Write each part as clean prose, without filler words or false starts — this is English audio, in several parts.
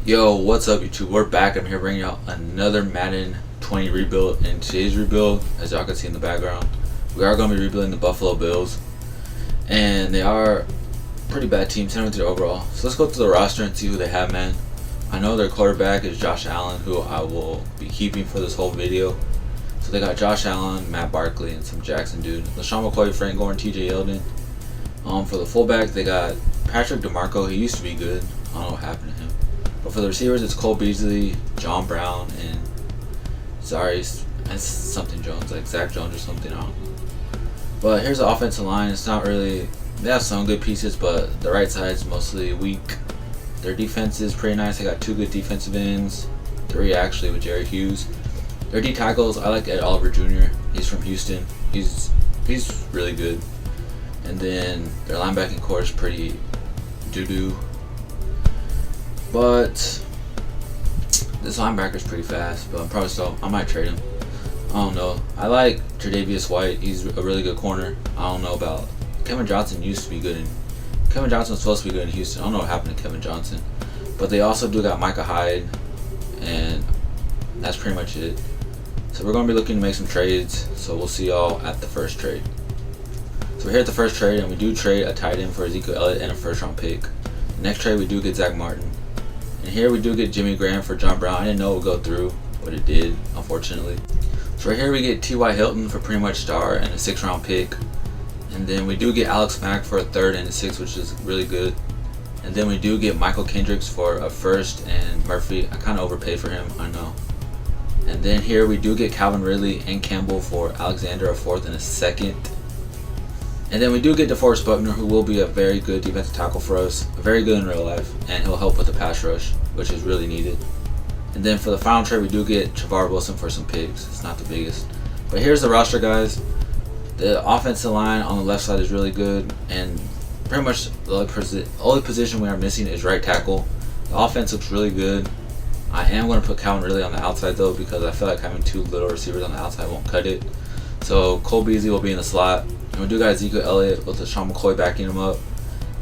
Yo, what's up YouTube? We're back. I'm here bringing out another Madden 20 rebuild. In today's rebuild, as y'all can see in the background, we are going to be rebuilding the Buffalo Bills. And they are a pretty bad team, 10-3 overall. So let's go through the roster and see who they have, man. I know their quarterback is Josh Allen, who I will be keeping for this whole video. So they got Josh Allen, Matt Barkley, and some Jackson dude. LaShawn McCoy, Frank Gore, and TJ Yeldon. For the fullback, they got Patrick DeMarco. He used to be good. I don't know what happened to him. But for the receivers, it's Cole Beasley, John Brown, and something Jones, like Zach Jones or something. I don't know. But here's the offensive line. It's not really. They have some good pieces, but the right side's mostly weak. Their defense is pretty nice. They got 2 good defensive ends, 3 actually with Jerry Hughes. Their D tackles, I like Ed Oliver Jr. He's from Houston. He's really good. And then their linebacking core is pretty doo-doo. But this linebacker's pretty fast, but I might trade him. I don't know. I like Tre'Davious White. He's a really good corner. I don't know about Kevin Johnson. Used to be good in Kevin Johnson was supposed to be good in Houston. I don't know what happened to Kevin Johnson. But they also do got Micah Hyde, and that's pretty much it. So we're going to be looking to make some trades. So we'll see y'all at the first trade. So we're here at the first trade, and we do trade a tight end for Ezekiel Elliott and a first-round pick. The next trade, we do get Zach Martin. And here we do get Jimmy Graham for John Brown. I didn't know it would go through, but it did, unfortunately. So right here we get T.Y. Hilton for pretty much star and a 6th-round pick. And then we do get Alex Mack for a 3rd and a 6th, which is really good. And then we do get Michael Kendricks for a 1st and Murphy. I kind of overpaid for him, I know. And then here we do get Calvin Ridley and Campbell for Alexander, a 4th and a 2nd. And then we do get DeForest Buckner, who will be a very good defensive tackle for us, very good in real life, and he'll help with the pass rush, which is really needed. And then for the final trade, we do get Travar Wilson for some picks. It's not the biggest. But here's the roster, guys. The offensive line on the left side is really good, and pretty much the only position we are missing is right tackle. The offense looks really good. I am going to put Calvin Ridley on the outside, though, because I feel like having 2 little receivers on the outside won't cut it. So Cole Beasley will be in the slot. And we do got Ezekiel Elliott with LaShawn McCoy backing him up.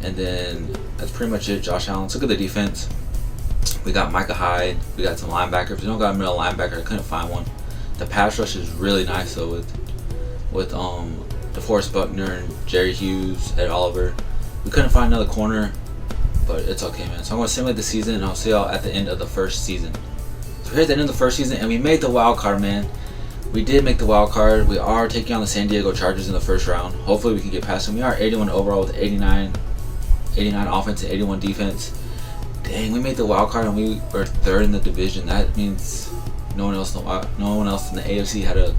And then that's pretty much it. Josh Allen. Let's look at the defense. We got Micah Hyde. We got some linebackers. We don't got a middle linebacker. I couldn't find one. The pass rush is really nice, though, with DeForest Buckner and Jerry Hughes, Ed Oliver. We couldn't find another corner, but it's okay, man. So I'm going to simulate the season, and I'll see y'all at the end of the first season. So we're at the end of the first season, and we made the wild card, man. We did make the wild card. We are taking on the San Diego Chargers in the first round. Hopefully we can get past them. We are 81 overall with 89 offense and 81 defense. Dang, we made the wild card and we were 3rd in the division. That means no one else in the AFC had a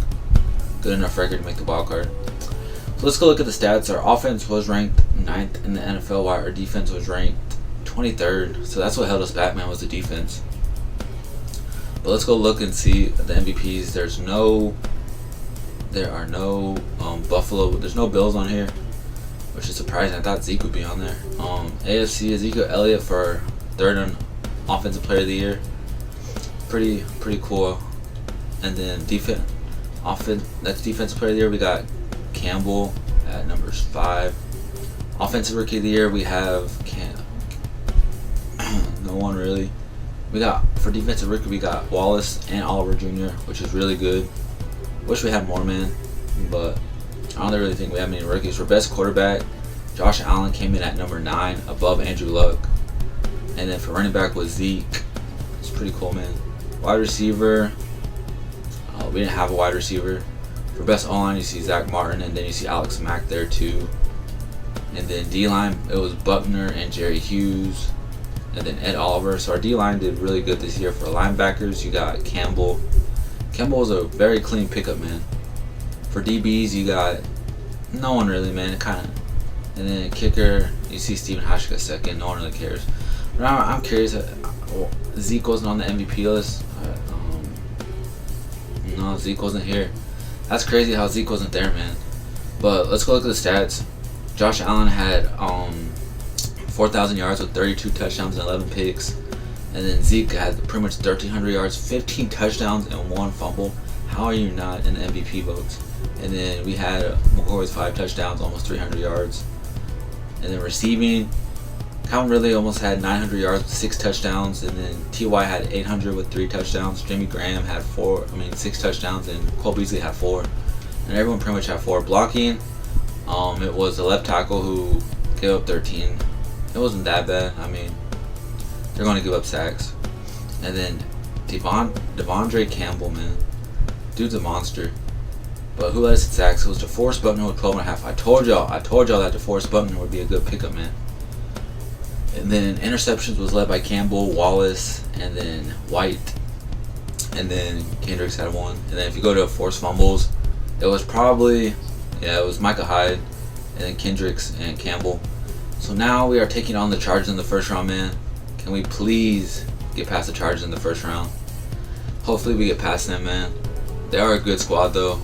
good enough record to make the wild card. So let's go look at the stats. Our offense was ranked 9th in the NFL, while our defense was ranked 23rd. So that's what held us back, man, was the defense. But let's go look and see the MVPs. There are no Buffalo. There's no Bills on here, which is surprising. I thought Zeke would be on there. AFC, Ezekiel Elliott for 3rd and Offensive Player of the Year. Pretty cool. And then that's Defensive Player of the Year. We got Campbell at numbers 5. Offensive Rookie of the Year, we have no one really. We got, for defensive rookie, we got Wallace and Oliver Jr., which is really good. Wish we had more, man, but I don't really think we have many rookies. For best quarterback, Josh Allen came in at number 9, above Andrew Luck. And then for running back was Zeke. It's pretty cool, man. Wide receiver, we didn't have a wide receiver. For best O-line, you see Zach Martin, and then you see Alex Mack there too. And then D-line, it was Buckner and Jerry Hughes. And then Ed Oliver. So our D-line did really good this year. For linebackers, you got Campbell. Campbell was a very clean pickup, man. For DBs, you got no one really, man. And then kicker, you see Stephen Hashik at 2nd. No one really cares. But I'm curious. Zeke wasn't on the MVP list. No, Zeke wasn't here. That's crazy how Zeke wasn't there, man. But let's go look at the stats. Josh Allen had 4,000 yards with 32 touchdowns and 11 picks. And then Zeke had pretty much 1,300 yards, 15 touchdowns, and 1 fumble. How are you not in the MVP votes? And then we had McCoy with 5 touchdowns, almost 300 yards. And then receiving, Calvin Ridley almost had 900 yards with 6 touchdowns, and then T.Y. had 800 with 3 touchdowns. Jimmy Graham had 6 touchdowns, and Cole Beasley had 4. And everyone pretty much had 4. Blocking, it was the left tackle who gave up 13. It wasn't that bad. I mean, they're going to give up sacks. And then Devondre Campbell, man. Dude's a monster. But who led us in sacks? It was DeForest Buckner with 12.5. I told y'all that DeForest Buckner would be a good pickup, man. And then interceptions was led by Campbell, Wallace, and then White. And then Kendricks had 1. And then if you go to forced fumbles, it was it was Micah Hyde, and then Kendricks and Campbell. So now we are taking on the Chargers in the first round, man. Can we please get past the Chargers in the first round? Hopefully we get past them, man. They are a good squad, though.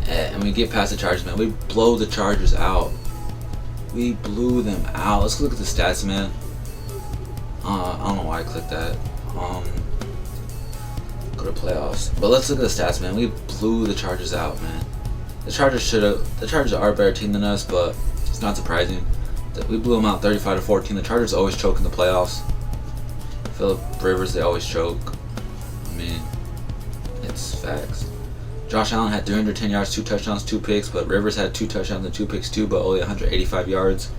And we get past the Chargers, man. We blow the Chargers out. We blew them out. Let's look at the stats, man. I don't know why I clicked that. Go to playoffs. But let's look at the stats, man. We blew the Chargers out, man. The Chargers are a better team than us, but it's not surprising. We blew them out 35-14. The Chargers always choke in the playoffs. Phillip Rivers, they always choke. I mean, it's facts. Josh Allen had 310 yards, 2 touchdowns, 2 picks, but Rivers had 2 touchdowns and 2 picks too, but only 185 yards.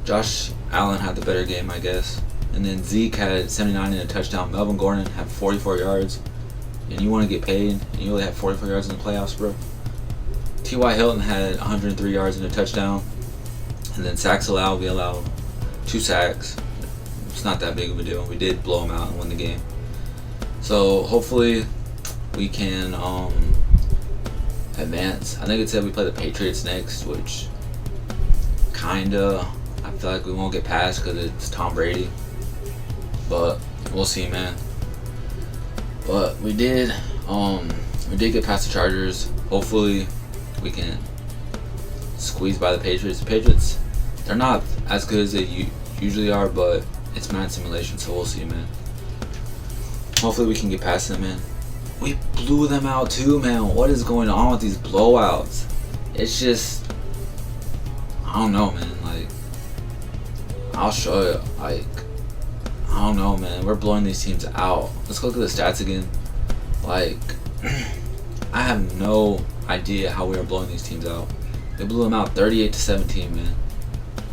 Josh Allen had the better game, I guess. And then Zeke had 79 and a touchdown. Melvin Gordon had 44 yards. And you want to get paid, and you only have 44 yards in the playoffs, bro. T.Y. Hilton had 103 yards and a touchdown. And then sacks allowed, we allowed 2 sacks. It's not that big of a deal. We did blow them out and win the game. So hopefully we can advance. I think it said we play the Patriots next, which kinda, I feel like we won't get past because it's Tom Brady. But we'll see, man. But we did get past the Chargers. Hopefully we can squeeze by the Patriots. The Patriots, they're not as good as they usually are, but it's Madden simulation, so we'll see, man. Hopefully we can get past them, man. We blew them out too, man. What is going on with these blowouts? It's just, I don't know, man. Like, I'll show you. Like, I don't know, man. We're blowing these teams out. Let's look at the stats again. Like, I have no idea how we are blowing these teams out. We blew them out 38-17, man.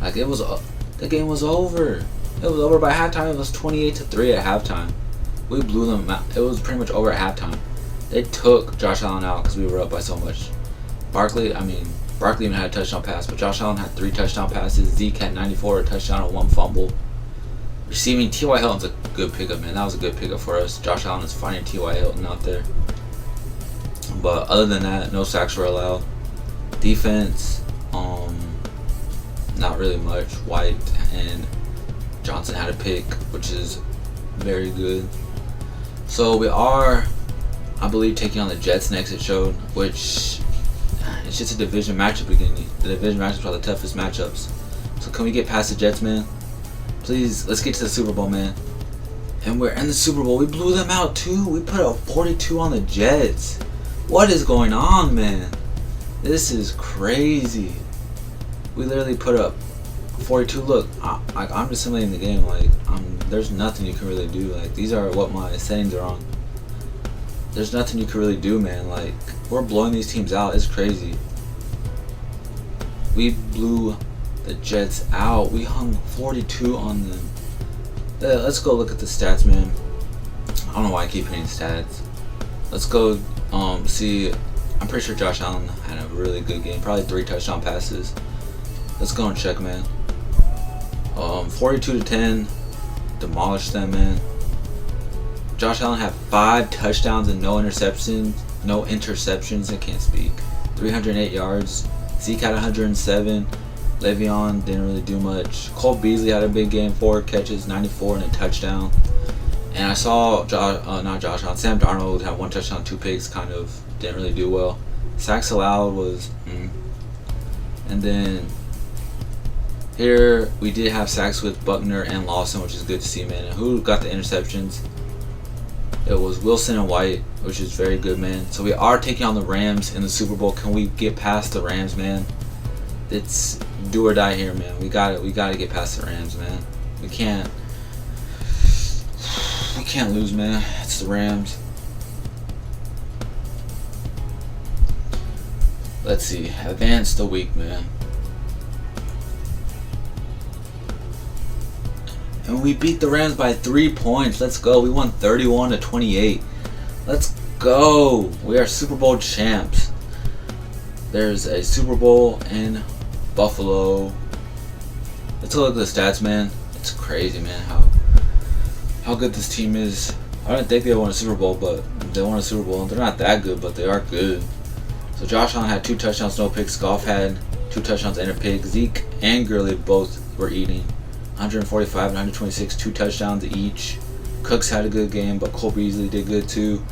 Like, the game was over. It was over by halftime. It was 28-3 at halftime. We blew them out. It was pretty much over at halftime. They took Josh Allen out because we were up by so much. Barkley even had a touchdown pass, but Josh Allen had 3 touchdown passes. Zeke had 94, a touchdown, and 1 fumble. Receiving, T.Y. Hilton's a good pickup, man. That was a good pickup for us. Josh Allen is finding T.Y. Hilton out there. But other than that, no sacks were allowed. Defense, not really much. White and Johnson had a pick, which is very good. So we are, I believe, taking on the Jets next, it showed, which it's just a division matchup again. The division matchups are the toughest matchups. So can we get past the Jets, man? Please, let's get to the Super Bowl, man. And we're in the Super Bowl. We blew them out too. We put a 42 on the Jets. What is going on, man? This is crazy. We literally put up 42. Look, I'm just simulating the game. Like, there's nothing you can really do. Like, these are what my settings are on. There's nothing you can really do, man. Like, we're blowing these teams out. It's crazy. We blew the Jets out. We hung 42 on them. Let's go look at the stats, man. I don't know why I keep hitting stats. Let's go see. I'm pretty sure Josh Allen had a really good game. Probably 3 touchdown passes. Let's go and check, man. 42-10. Demolished them, man. Josh Allen had 5 touchdowns and no interceptions. I can't speak. 308 yards. Zeke had 107. Le'Veon didn't really do much. Cole Beasley had a big game, 4 catches, 94, and a touchdown. And I saw Sam Darnold had 1 touchdown, 2 picks, kind of didn't really do well. Sacks allowed was, And then here we did have sacks with Buckner and Lawson, which is good to see, man. And who got the interceptions? It was Wilson and White, which is very good, man. So we are taking on the Rams in the Super Bowl. Can we get past the Rams, man? it's do or die here, man. We gotta get past the Rams, man. We can't lose, man. It's the Rams. Let's see. Advance the week, man. And we beat the Rams by 3 points. Let's go. We won 31-28. Let's go. We are Super Bowl champs. There's a Super Bowl in Buffalo. Let's look at the stats, man. It's crazy, man, how good this team is. I didn't think they won a Super Bowl, but they won a Super Bowl. They're not that good, but they are good. So Josh Allen had 2 touchdowns, no picks. Goff had 2 touchdowns and a pick. Zeke and Gurley both were eating. 145 and 126, 2 touchdowns each. Cooks had a good game, but Cole Beasley did good too.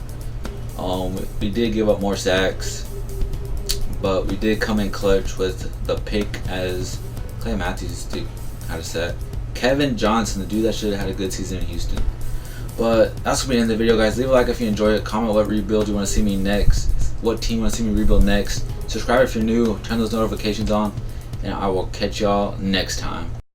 We did give up more sacks, but we did come in clutch with the pick as Clay Matthews had a sack. Kevin Johnson, the dude that should have had a good season in Houston. But that's gonna be the end of the video, guys. Leave a like if you enjoyed it. Comment what rebuild you want to see me next. What team you want to see me rebuild next. Subscribe if you're new. Turn those notifications on, and I will catch y'all next time.